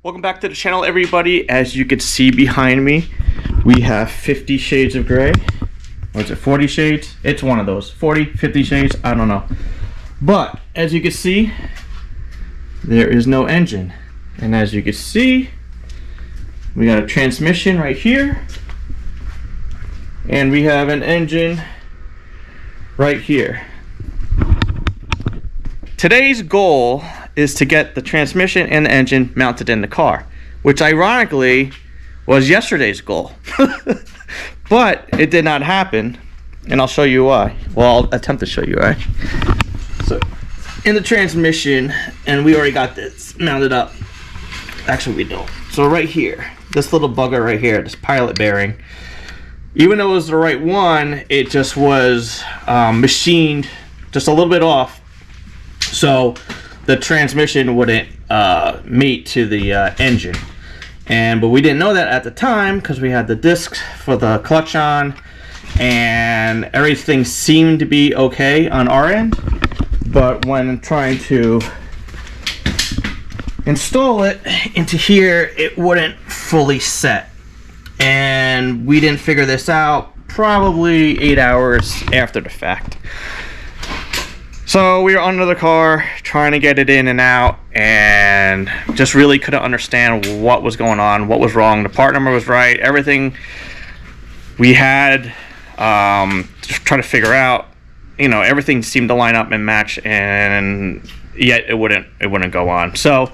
Welcome back to the channel, everybody. As you can see behind me, we have 50 shades of gray. Or is it 40 shades? It's one of those. 40, 50 shades, I don't know. But as you can see, there is no engine. And as you can see, we got a transmission right here. And we have an engine right here. Today's goal is to get the transmission and the engine mounted in the car, which ironically was yesterday's goal. But it did not happen, and I'll show you why. Well, I'll attempt to show you why. So, in the transmission, and we already got this mounted up. Actually, we don't. So right here, this little bugger right here, this pilot bearing, even though it was the right one, it just was machined just a little bit off. So the transmission wouldn't mate to the engine, but we didn't know that at the time because we had the discs for the clutch on, and everything seemed to be okay on our end. But when trying to install it into here, it wouldn't fully set, and we didn't figure this out probably 8 hours after the fact. So we were under the car trying to get it in and out, and just really couldn't understand what was going on, what was wrong. The part number was right, everything we had just trying to figure out, everything seemed to line up and match, and yet it wouldn't go on. So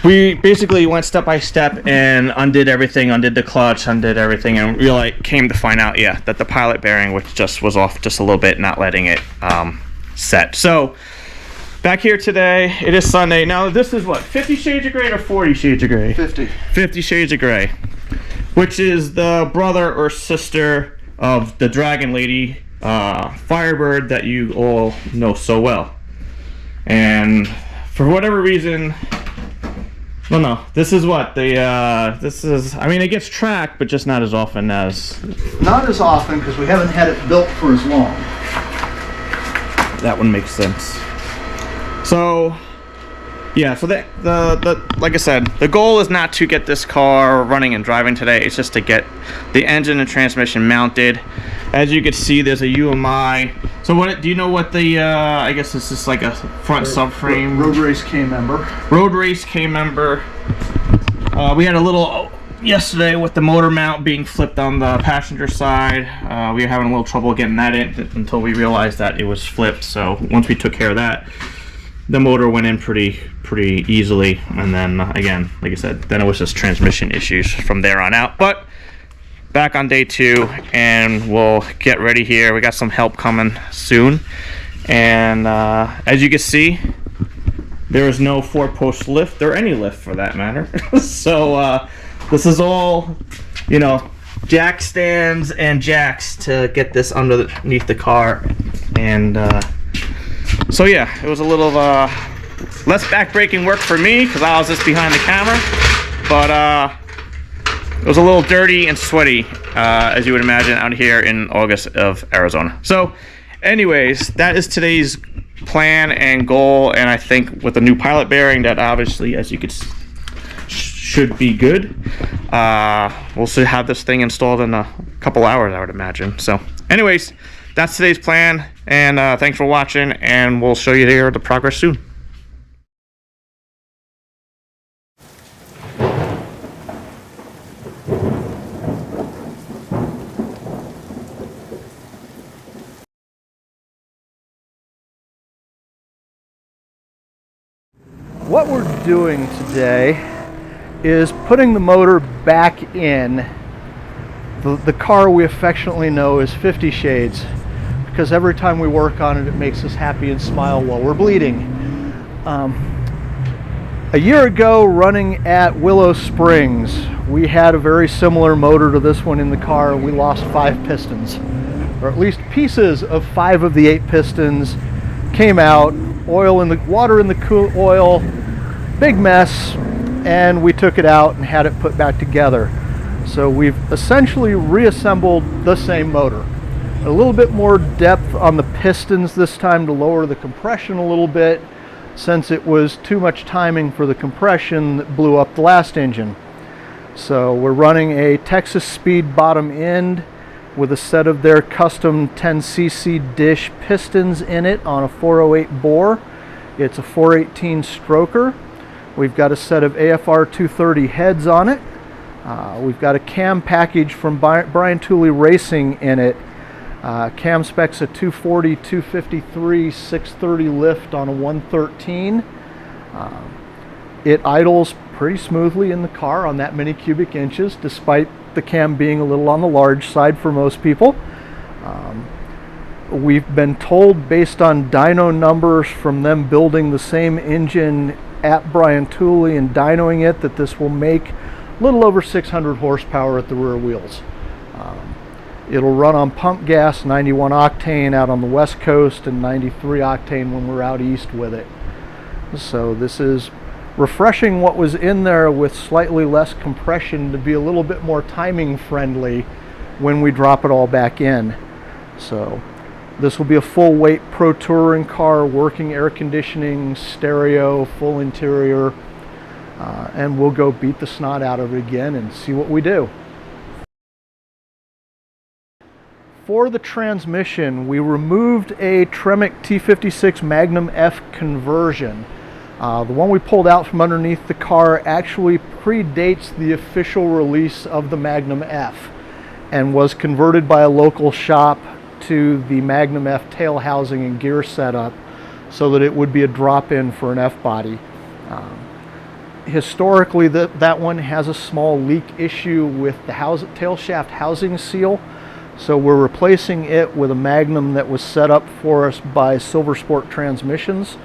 we basically went step by step and undid everything, undid the clutch, undid everything, and we came to find out, that the pilot bearing, which just was off just a little bit, not letting it set. So back here today, it is Sunday. Now this is what, 50 shades of gray or 40 shades of gray? 50 shades of gray, which is the brother or sister of the Dragon Lady Firebird that you all know so well. And for whatever reason, this is what it gets tracked, but just not as often because we haven't had it built for as long. That one makes sense. So like I said, the goal is not to get this car running and driving today. It's just to get the engine and transmission mounted. As you can see, there's a UMI. So what do you know what the I guess this is like a front subframe. Road Race K-member. Road Race K-member. We had a little yesterday with the motor mount being flipped on the passenger side. We were having a little trouble getting that in until we realized that it was flipped. So once we took care of that, the motor went in pretty easily. And then again, like I said, then it was just transmission issues from there on out. But back on day 2, and we'll get ready here. We got some help coming soon, and as you can see, there is no 4-post lift or any lift for that matter. So this is all jack stands and jacks to get this underneath the car. And so yeah, it was a little less back-breaking work for me because I was just behind the camera, but it was a little dirty and sweaty, as you would imagine, out here in August of Arizona. So anyways, that is today's plan and goal, and I think with the new pilot bearing, that obviously, as you could should be good. We'll see, have this thing installed in a couple hours, I would imagine. So anyways, that's today's plan, and thanks for watching, and we'll show you there the progress soon. What we're doing today is putting the motor back in the car we affectionately know as 50 Shades, because every time we work on it, it makes us happy and smile while we're bleeding. A year ago, running at Willow Springs, we had a very similar motor to this one in the car. We lost 5 pistons, or at least pieces of 5 of the 8 pistons came out. Water in the oil, big mess, and we took it out and had it put back together. So we've essentially reassembled the same motor. A little bit more depth on the pistons this time to lower the compression a little bit, since it was too much timing for the compression that blew up the last engine. So we're running a Texas Speed bottom end with a set of their custom 10cc dish pistons in it on a 408 bore. It's a 418 stroker. We've got a set of AFR 230 heads on it. We've got a cam package from Brian Tooley Racing in it. Cam specs a 240, 253, 630 lift on a 113. It idles pretty smoothly in the car on that many cubic inches, despite the cam being a little on the large side for most people. We've been told, based on dyno numbers from them building the same engine at Brian Tooley and dynoing it, that this will make a little over 600 horsepower at the rear wheels. It'll run on pump gas, 91 octane out on the west coast and 93 octane when we're out east with it. So this is refreshing what was in there with slightly less compression to be a little bit more timing friendly when we drop it all back in. So this will be a full weight pro touring car, working air conditioning, stereo, full interior, and we'll go beat the snot out of it again and see what we do. For the transmission, we removed a Tremec T56 Magnum F conversion. The one we pulled out from underneath the car actually predates the official release of the Magnum F and was converted by a local shop to the Magnum F tail housing and gear setup so that it would be a drop-in for an F-body. Historically, that one has a small leak issue with the tail shaft housing seal, so we're replacing it with a Magnum that was set up for us by Silver Sport Transmissions.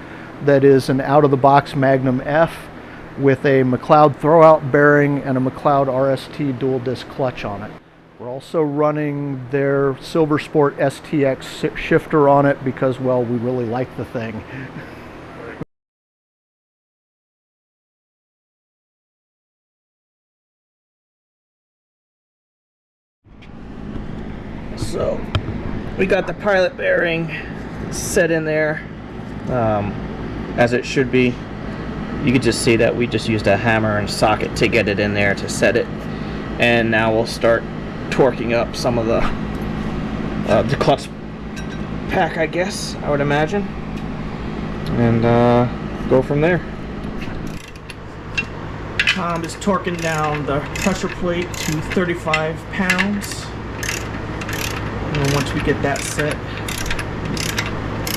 That is an out-of-the-box Magnum F with a McLeod throwout bearing and a McLeod RST dual disc clutch on it. We're also running their Silver Sport STX shifter on it because, well, we really like the thing. So we got the pilot bearing set in there as it should be. You can just see that we just used a hammer and socket to get it in there to set it, and now we'll start torquing up some of the clutch pack, I guess, I would imagine, and go from there. Tom is torquing down the pressure plate to 35 pounds. And then once we get that set,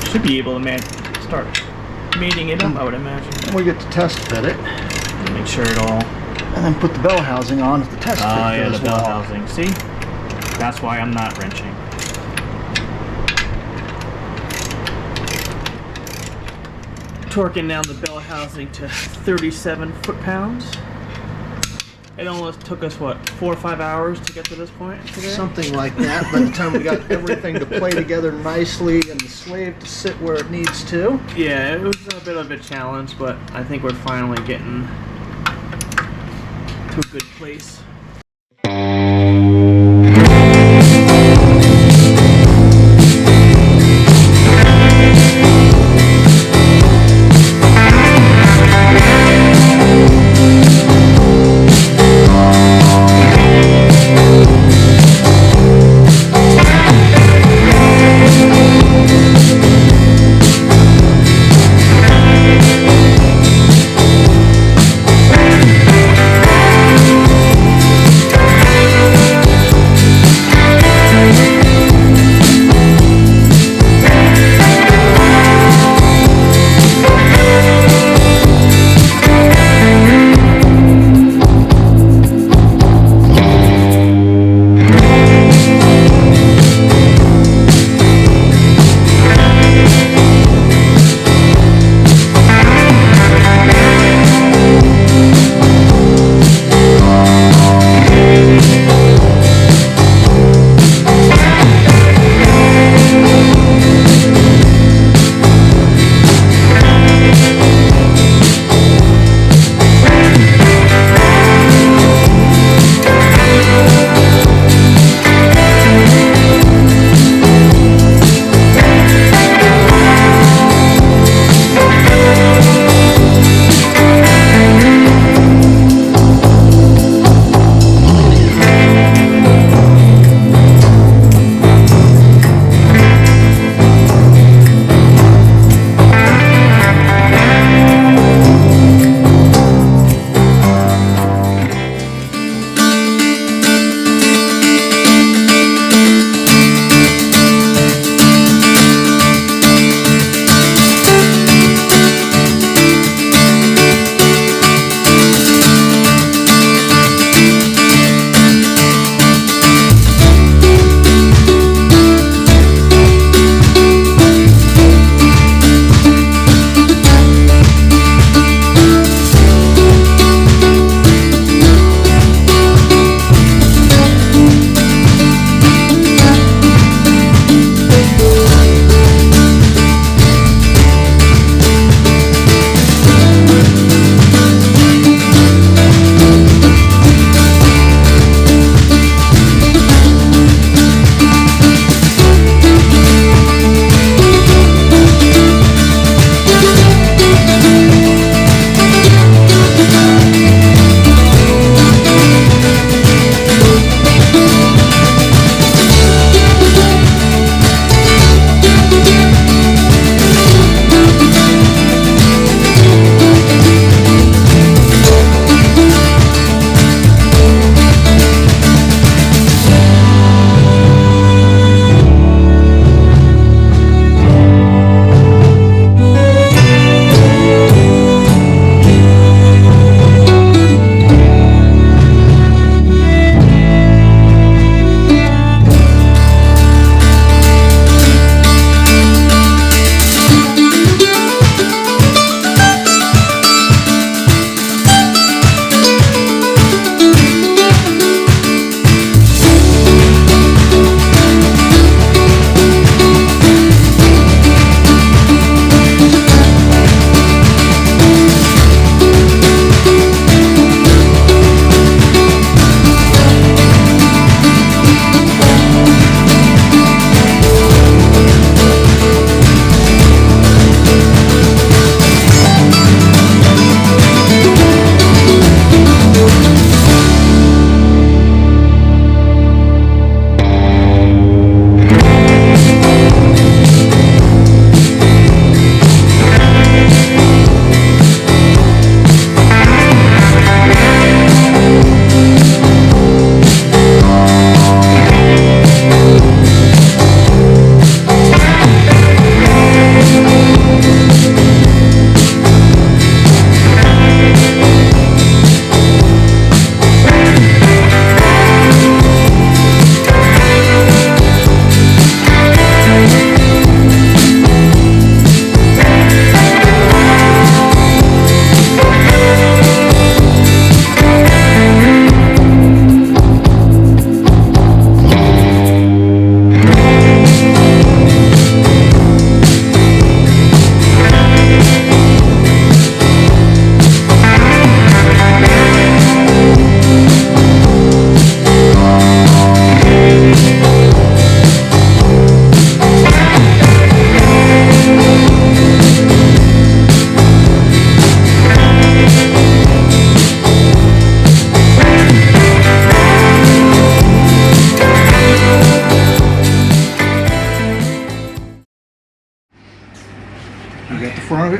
should be able to start mating it up, I would imagine. We get to test fit it. Make sure it all... And then put the bell housing on if the test fit yeah, goes the bell well. housing. See? That's why I'm not wrenching. Torquing down the bell housing to 37 foot-pounds. It almost took us, what, 4 or 5 hours to get to this point today? Something like that. By the time we got everything to play together nicely and the slave to sit where it needs to. Yeah, it was a bit of a challenge, but I think we're finally getting to a good place.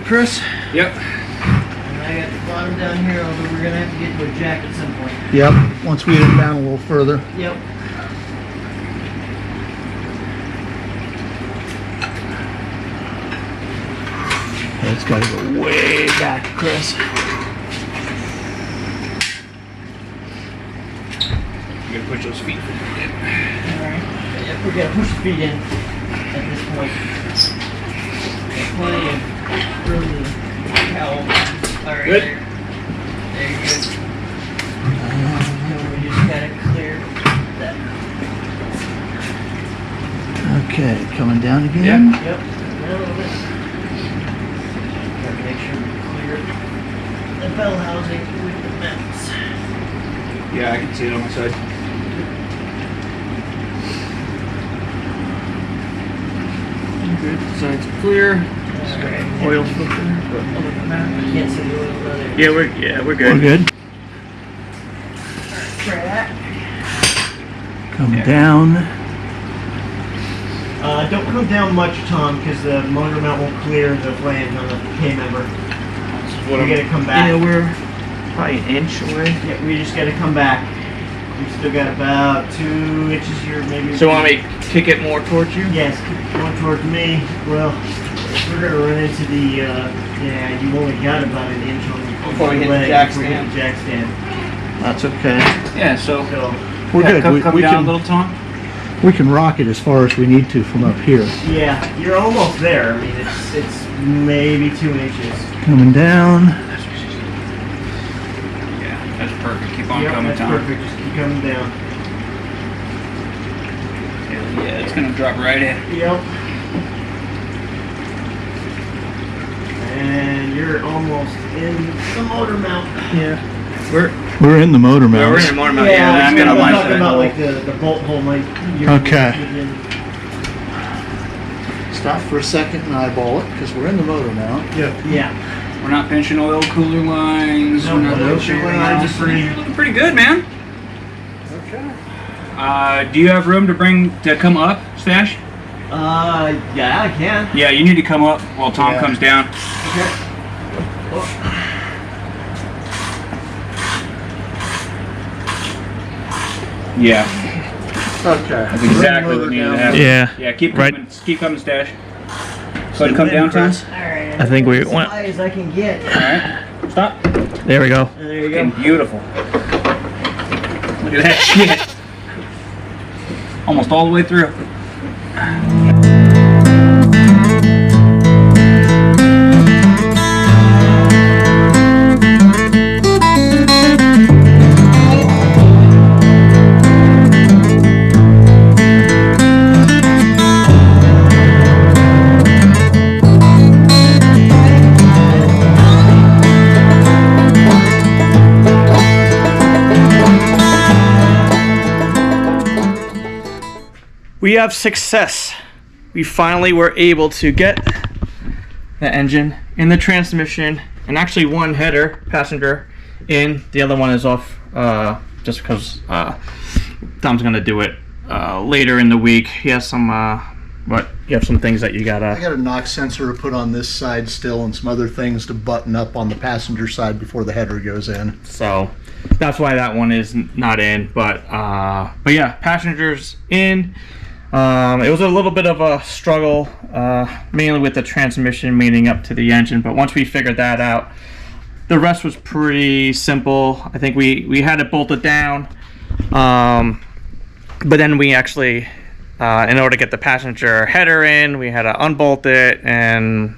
Chris? Yep. And I got the bottom down here, although we're gonna have to get to a jack at some point. Yep. Once we get it down a little further. Yep. It's got to go way back, Chris. You're gonna push those feet in. Alright. Yep, we gotta push the feet in at this point. Got plenty of room to towel. Alright, Good. there you go. And we just gotta clear that. Okay, coming down again. Yep. A little bit. Gotta make sure we clear the bell housing with the mounts. Yeah, I can see it on my side. Good, sides are clear. Oil filter. Other than that, I can't see the oil there. Yeah, we're good. We're good. Try that. Come down. Don't come down much, Tom, because the motor mount won't clear the flange on the K member. What We gotta come back. Yeah, we're probably an inch away. Yeah, we just gotta come back. We've still got about 2 inches here, maybe. So want me to kick it more towards you? Yes, going towards me. Well, we're gonna run into the, yeah, you only got about an inch on the Before we hit the leg jack before we hit stand. the jack stand. That's okay. Yeah, so So, We're yeah, good. come we down can, a little, Tom. we can rock it as far as we need to from up here. yeah, you're almost there. I mean, it's maybe 2 inches. Coming down. Yeah, that's perfect. Keep on Yep, coming, that's Tom. perfect. Just keep coming down. Yeah, it's gonna drop right in. Yep. And you're almost in the motor mount. Yeah. We're in the motor Yeah, we're mounts. in more mount. Yeah, I'm I'm gonna line talking side. about like the bolt hole might. Okay. Stop for a second and eyeball it because we're in the motor mount. Yeah. We're not pinching oil cooler lines. No, we're not oil pinching cooler anything lines else. are free. You're looking pretty good, man. Okay. Do you have room to come up, Stash? Yeah, I can. Yeah, you need to come up while Tom Yeah. comes down. Okay. Yeah, Okay. that's exactly what needed to happen. Yeah. Yeah, keep Right. coming, keep coming, Stash. Go ahead and come down, Tom. Alright. I think we as went- high as I can get. All right, stop. There we go. There you Looking go. beautiful. Look at that shit. Almost all the way through. We have success. We finally were able to get the engine and the transmission and actually one header passenger in. The other one is off just because Tom's gonna do it later in the week. He has some but you have some things that you I gotta. got a knock sensor to put on this side still and some other things to button up on the passenger side before the header goes in. So that's why that one is not in. But yeah, passengers in. It was a little bit of a struggle, mainly with the transmission meeting up to the engine. But once we figured that out, the rest was pretty simple. I think we had it bolted down, but then we actually, in order to get the passenger header in, we had to unbolt it and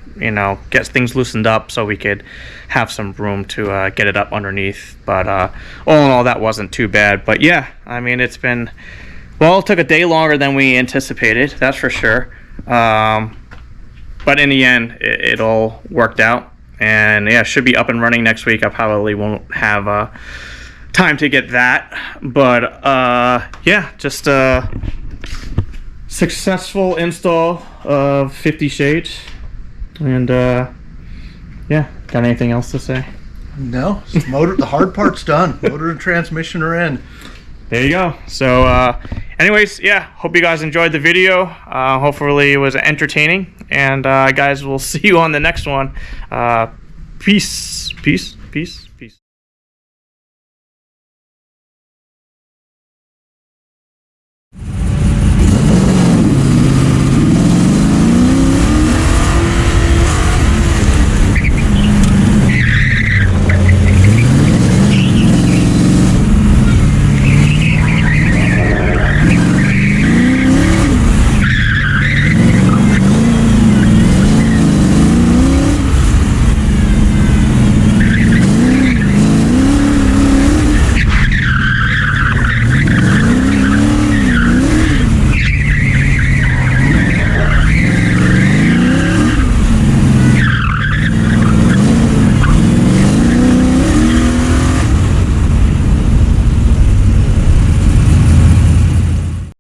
get things loosened up so we could have some room to get it up underneath. But all in all, that wasn't too bad. But yeah, I mean, it took a day longer than we anticipated, that's for sure. But in the end, it all worked out. And yeah, should be up and running next week. I probably won't have time to get that. But yeah, just a successful install of 50 Shades. And yeah, got anything else to say? No, the hard part's done. Motor and transmission are in. There you go. So anyways, yeah, hope you guys enjoyed the video. Hopefully it was entertaining, and guys, we'll see you on the next one. Peace.